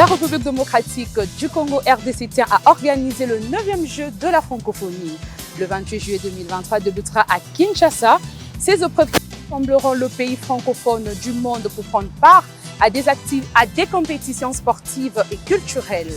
La République démocratique du Congo RDC tient à organiser le 9e jeu de la francophonie. Le 28 juillet 2023 débutera à Kinshasa. Ces épreuves rassembleront le pays francophone du monde pour prendre part à des compétitions sportives et culturelles.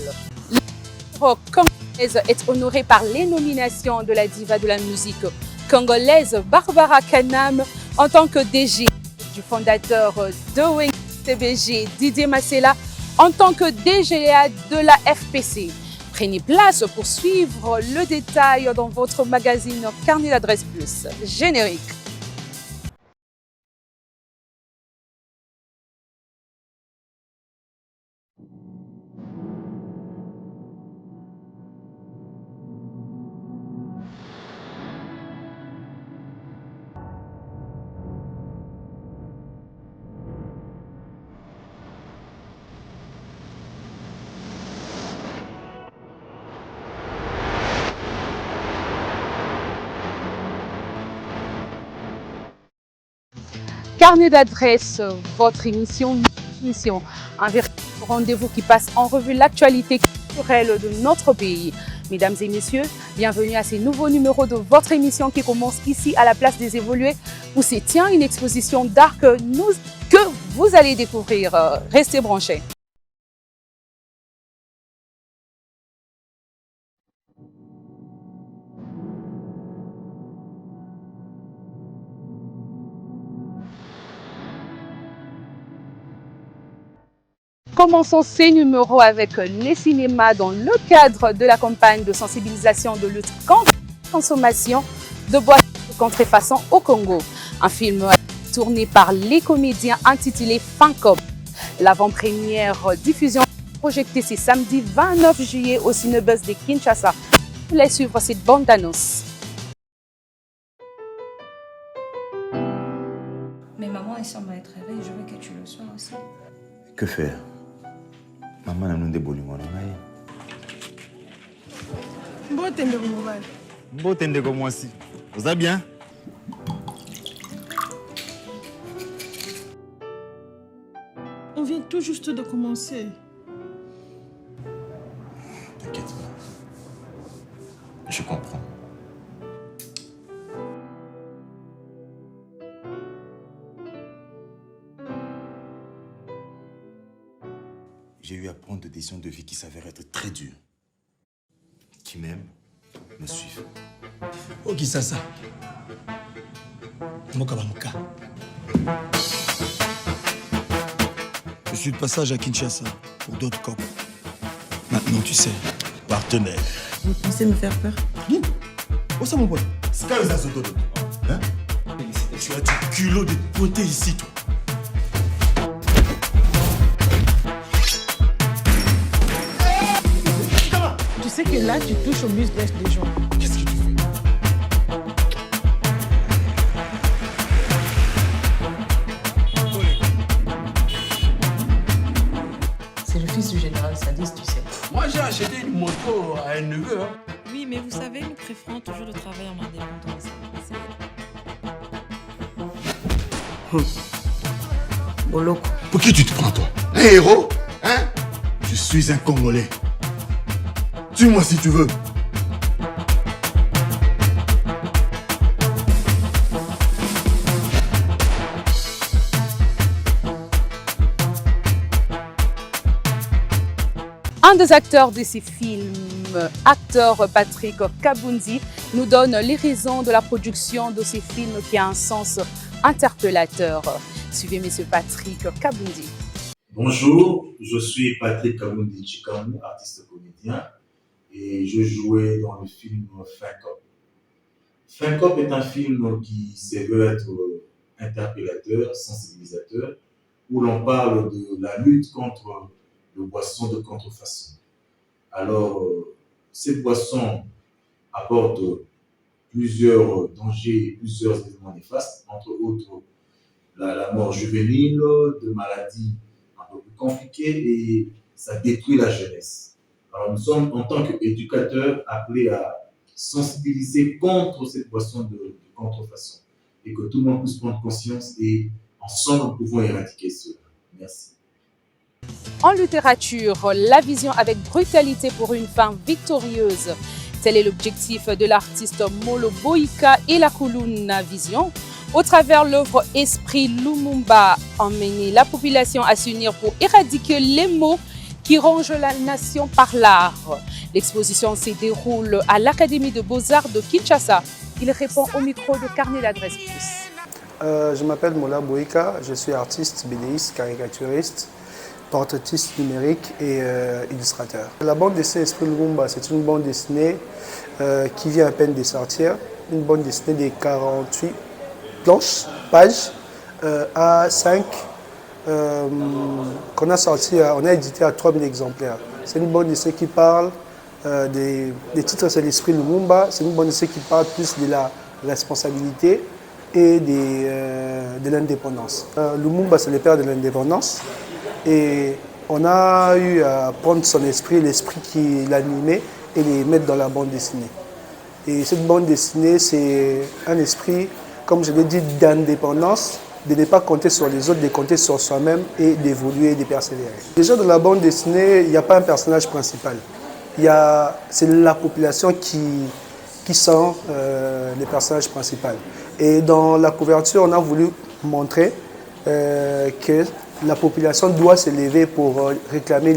L'œuvre congolaise est honorée par les nominations de la diva de la musique congolaise Barbara Kanam en tant que DG, du fondateur de Wing TBG Didier Massela en tant que DGA de la FPC. Prenez place pour suivre le détail dans votre magazine Carnet d'adresse plus. Générique. Carnet d'adresse, votre émission, un véritable rendez-vous qui passe en revue l'actualité culturelle de notre pays. Mesdames et messieurs, bienvenue à ces nouveaux numéros de votre émission qui commence ici à la place des Évolués où se tient une exposition d'art que vous allez découvrir. Restez branchés. Commençons ces numéros avec les cinémas dans le cadre de la campagne de sensibilisation de lutte contre la consommation de boissons de contrefaçon au Congo. Un film tourné par les comédiens intitulé Fincop. L'avant-première diffusion projetée ce samedi 29 juillet au Cinebus de Kinshasa. Vous voulez suivre cette bande-annonce. Mais maman est sur ma réveil, je veux que tu le sois aussi. Que faire? Maman n'a pas de bonheur. Bon, t'es comme moi aussi. Vous allez bien? On vient tout juste de commencer. T'inquiète pas. Je comprends. J'ai eu à prendre des décisions de vie qui s'avèrent être très dures. Qui m'aiment, me suivent. Oh, qui ça? Mokabamuka. Je suis de passage à Kinshasa pour d'autres corps. Maintenant, tu sais, partenaire. Vous pensez me faire peur? Oui. Oh, ça, mon pote. C'est quand ça se donne. Hein? Tu as du culot de te pointer ici, toi. Tu sais que là, tu touches au muscle des gens. Qu'est-ce que tu fais? C'est le fils du général Sadis, tu sais. Moi, j'ai acheté une moto à un neveu. Hein. Oui, mais vous savez, nous préférons toujours le travail en indépendance. Boloko. Pour qui tu te prends, toi? Un héros? Hein? Je suis un Congolais. Tue-moi si tu veux. Un des acteurs de ces films, acteur Patrick Kabundi, nous donne les raisons de la production de ces films qui a un sens interpellateur. Suivez M. Patrick Kabundi. Bonjour, je suis Patrick Kabundi Chikamu, artiste comédien, et je jouais dans le film Fincop. Fincop est un film qui se veut être interpellateur, sensibilisateur, où l'on parle de la lutte contre les boissons de contrefaçon. Alors, ces boissons apportent plusieurs dangers, plusieurs éléments néfastes, entre autres la mort juvénile, de maladies un peu plus compliquées et ça détruit la jeunesse. Alors nous sommes en tant qu'éducateurs appelés à sensibiliser contre cette boisson de contrefaçon et que tout le monde puisse prendre conscience et ensemble nous pouvons éradiquer cela. Merci. En littérature, la vision avec brutalité pour une fin victorieuse. Tel est l'objectif de l'artiste Molo Boyka et la Kuluna Vision. Au travers l'œuvre Esprit Lumumba, emmener la population à s'unir pour éradiquer les maux qui rongent la nation par l'art. L'exposition se déroule à l'Académie de Beaux-Arts de Kinshasa. Il répond au micro de Carnet d'Adresse Plus. Je m'appelle Mola Boyka, je suis artiste, bédéiste, caricaturiste, portraitiste numérique et illustrateur. La bande dessinée Esprit Lumumba, c'est une bande dessinée qui vient à peine de sortir. Une bande dessinée de 48 planches, pages, A5, qu'on a sorti, on a édité à 3000 exemplaires. C'est une bande dessinée qui parle des titres, c'est l'Esprit Lumumba. C'est une bande dessinée qui parle plus de la responsabilité et de l'indépendance. Lumumba, c'est le père de l'indépendance. Et on a eu à prendre son esprit, l'esprit qui l'animait, et les mettre dans la bande dessinée. Et cette bande dessinée, c'est un esprit, comme je l'ai dit, d'indépendance, de ne pas compter sur les autres, de compter sur soi-même et d'évoluer et de persévérer. Déjà dans la bande dessinée, il n'y a pas un personnage principal. C'est la population qui sent les personnages principaux. Et dans la couverture, on a voulu montrer que la population doit se lever pour réclamer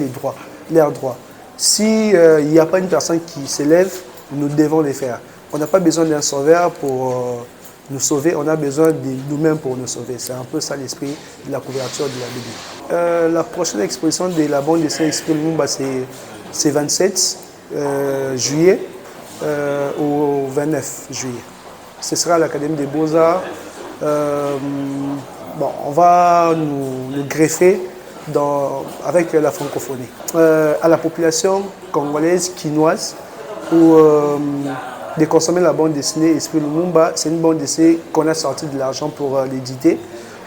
leurs droits. S'il n'y a pas une personne qui se lève, nous devons les faire. On n'a pas besoin d'un sauveur pour nous sauver, on a besoin de nous-mêmes pour nous sauver. C'est un peu ça l'esprit de la couverture de la BD. La prochaine exposition de la bande dessinée Esprit Lumumba, c'est 27 juillet au 29 juillet. Ce sera à l'Académie des Beaux-Arts. On va nous greffer avec la francophonie. À la population congolaise, quinoise, de consommer la bande dessinée Esprit Lumumba, c'est une bande dessinée qu'on a sorti de l'argent pour l'éditer,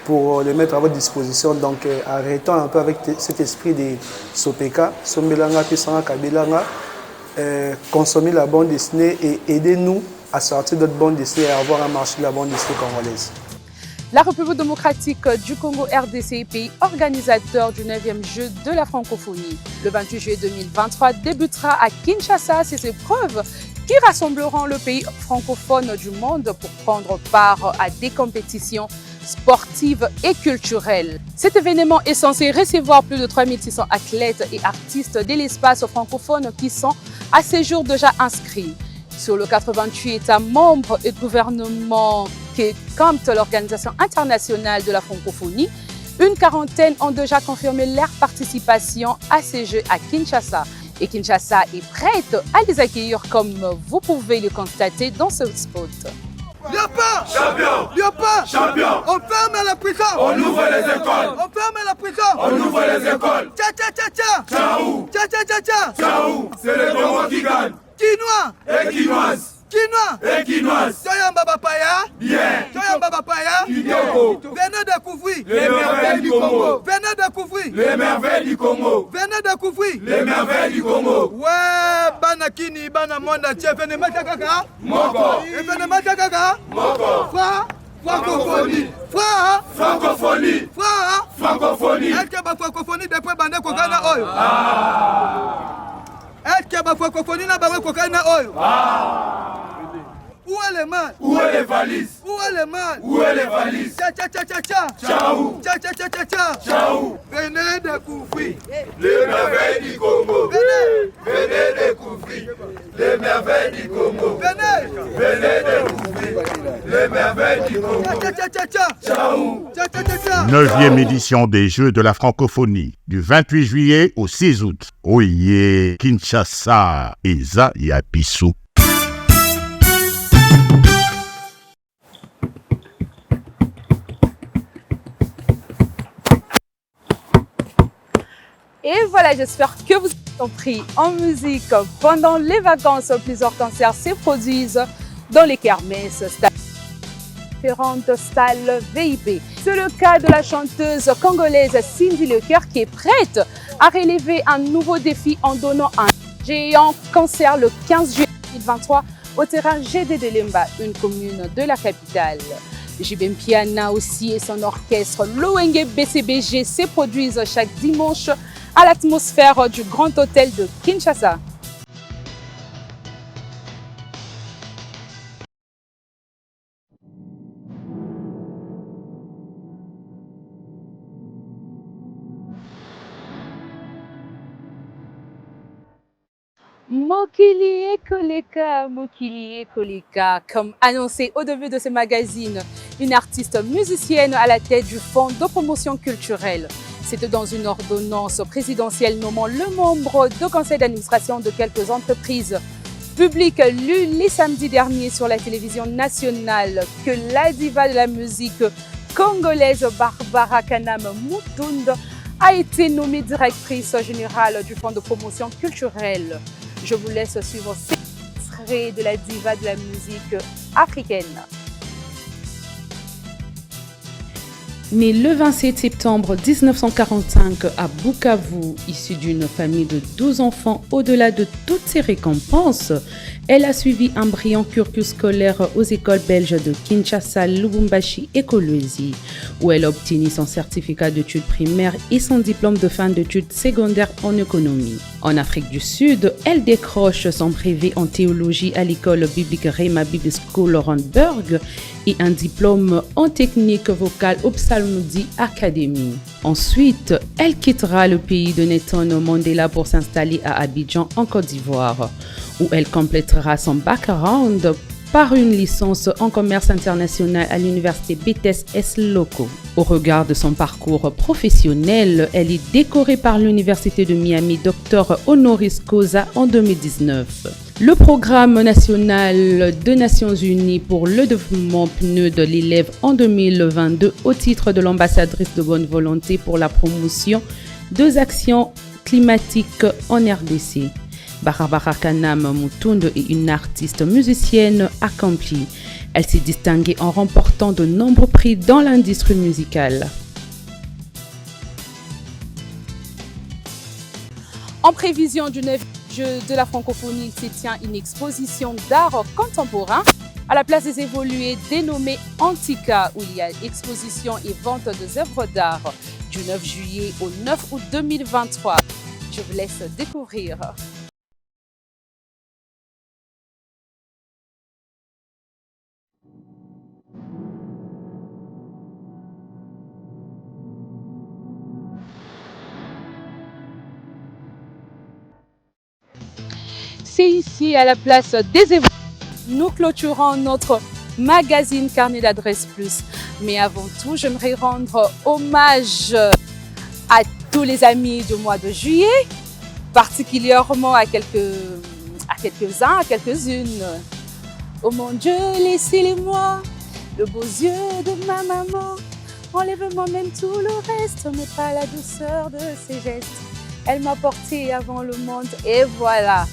pour le mettre à votre disposition. Donc arrêtons un peu avec cet esprit de Sopeka, Sombelanga, Pisanga, Kabelanga, consommer la bande dessinée et aidez-nous à sortir d'autres bandes dessinées et à avoir un marché de la bande dessinée congolaise. La République démocratique du Congo RDC, pays organisateur du 9e jeu de la francophonie. Le 28 juillet 2023 débutera à Kinshasa ces épreuves qui rassembleront le pays francophone du monde pour prendre part à des compétitions sportives et culturelles. Cet événement est censé recevoir plus de 3600 athlètes et artistes de l'espace francophone qui sont à ce jour déjà inscrits. Sur le 88 États membres et gouvernements qui comptent l'Organisation internationale de la francophonie, une quarantaine ont déjà confirmé leur participation à ces Jeux à Kinshasa. Et Kinshasa est prête à les accueillir comme vous pouvez le constater dans ce spot. Léopard Champion Léopard Champion On ferme la prison On ouvre les écoles On ferme la prison On ouvre les écoles Tcha tcha tcha tcha Tchaou Tcha tcha tcha tcha Tchaou C'est le Congo qui gagne Quinois Et quinoise Quinois Et quinoise Toyamba Bapaya Bien Toyamba Bapaya Kitoko Venez découvrir Les merveilles du Congo Venez découvrir Les merveilles du Congo Venez découvrir Les merveilles du Congo Ouais Bana Kini Bana Monda Tche Venez Kaka Moko Venez Kaka Moko Fra Francophonie Fra Francophonie Fra Francophonie Est-ce que la francophonie depuis Bande Kokana Oyo Est-ce que la francophonie n'a pas Kokana Oyo Où est le mal Où est les valises Où est le mal Où est les valises Tcha tcha tcha tcha tcha Tchaou Tcha tcha tcha tcha tcha Tchaou Venez découvrir Les merveilles du Congo Venez Venez découvrir les merveilles du Congo Venez Venez découvrir les merveilles du Congo Tcha tcha tcha tcha Tchaou Tcha tcha tcha tcha 9e édition des Jeux de la francophonie, du 28 juillet au 6 août. Oye, Kinshasa, Eza Yapisou. Et voilà, j'espère que vous avez compris. En musique, pendant les vacances, plusieurs concerts se produisent dans les kermesses, différentes salles VIP. C'est le cas de la chanteuse congolaise Cindy Lecoeur qui est prête à relever un nouveau défi en donnant un géant concert le 15 juillet 2023 au terrain GD de Lemba, une commune de la capitale. Jibem Piana aussi et son orchestre Loenge BCBG se produisent chaque dimanche à l'atmosphère du Grand Hôtel de Kinshasa. Mokili Ekoleka, comme annoncé au début de ce magazine, une artiste musicienne à la tête du Fonds de promotion culturelle. C'était dans une ordonnance présidentielle nommant le membre du conseil d'administration de quelques entreprises publiques lues les samedis derniers sur la télévision nationale que la diva de la musique congolaise Barbara Kanam Mutunda a été nommée directrice générale du Fonds de promotion culturelle. Je vous laisse suivre cet extrait de la diva de la musique africaine. Née le 27 septembre 1945 à Bukavu, issue d'une famille de 12 enfants, au-delà de toutes ses récompenses, elle a suivi un brillant cursus scolaire aux écoles belges de Kinshasa, Lubumbashi et Kolwezi, où elle a obtenu son certificat d'études primaires et son diplôme de fin d'études secondaires en économie. En Afrique du Sud, elle décroche son brevet en théologie à l'école biblique Rhema Bible School Randburg et un diplôme en technique vocale au Psalmody Academy. Ensuite, elle quittera le pays de Nelson Mandela pour s'installer à Abidjan en Côte d'Ivoire, où elle complétera son background par une licence en commerce international à l'université BTS Loco. Au regard de son parcours professionnel, elle est décorée par l'université de Miami Dr honoris causa en 2019. Le programme national des Nations Unies pour le développement PNUD l'élève en 2022 au titre de l'ambassadrice de bonne volonté pour la promotion des actions climatiques en RDC. Barbara Kanam Mutunda est une artiste musicienne accomplie. Elle s'est distinguée en remportant de nombreux prix dans l'industrie musicale. En prévision du 9e jeu de la francophonie, il se tient une exposition d'art contemporain à la place des évolués dénommée Antica, où il y a exposition et vente des œuvres d'art du 9 juillet au 9 août 2023. Je vous laisse découvrir. C'est ici, à la place des évolués, nous clôturons notre magazine Carnet d'Adresse Plus. Mais avant tout, j'aimerais rendre hommage à tous les amis du mois de juillet, particulièrement à quelques-uns, à quelques-unes. Oh mon Dieu, laissez-les-moi, le beau yeux de ma maman. Enlève-moi même tout le reste, mais pas la douceur de ses gestes. Elle m'a porté avant le monde et voilà.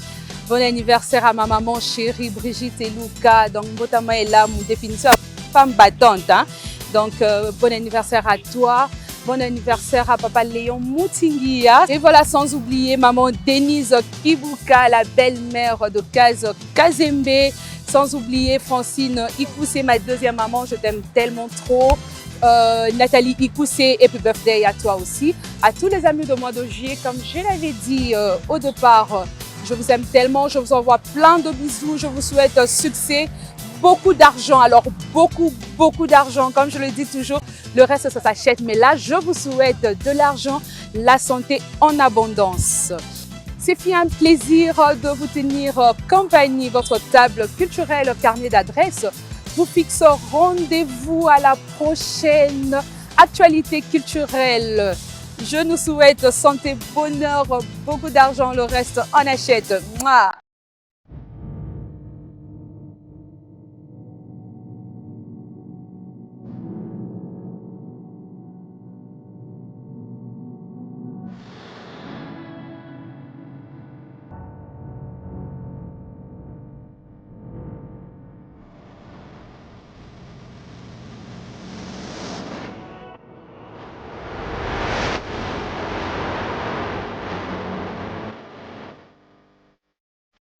Bon anniversaire à ma maman chérie Brigitte et Luca. Donc, Botama est là, mon définition femme battante. Hein? Donc, bon anniversaire à toi. Bon anniversaire à papa Léon Moutinguia. Et voilà, sans oublier maman Denise Kibuka, la belle-mère de Kaz Kazembe. Sans oublier Francine Ikoussé, ma deuxième maman, je t'aime tellement trop. Nathalie Ikoussé, et puis birthday à toi aussi. À tous les amis de mois de juillet, comme je l'avais dit au départ, je vous aime tellement, je vous envoie plein de bisous, je vous souhaite succès, beaucoup d'argent, alors beaucoup d'argent, comme je le dis toujours, le reste ça s'achète, mais là je vous souhaite de l'argent, la santé en abondance. C'est un plaisir de vous tenir compagnie, votre table culturelle Carnet d'Adresse vous fixe rendez-vous à la prochaine actualité culturelle. Je nous souhaite santé, bonheur, beaucoup d'argent, le reste on achète. Mouah.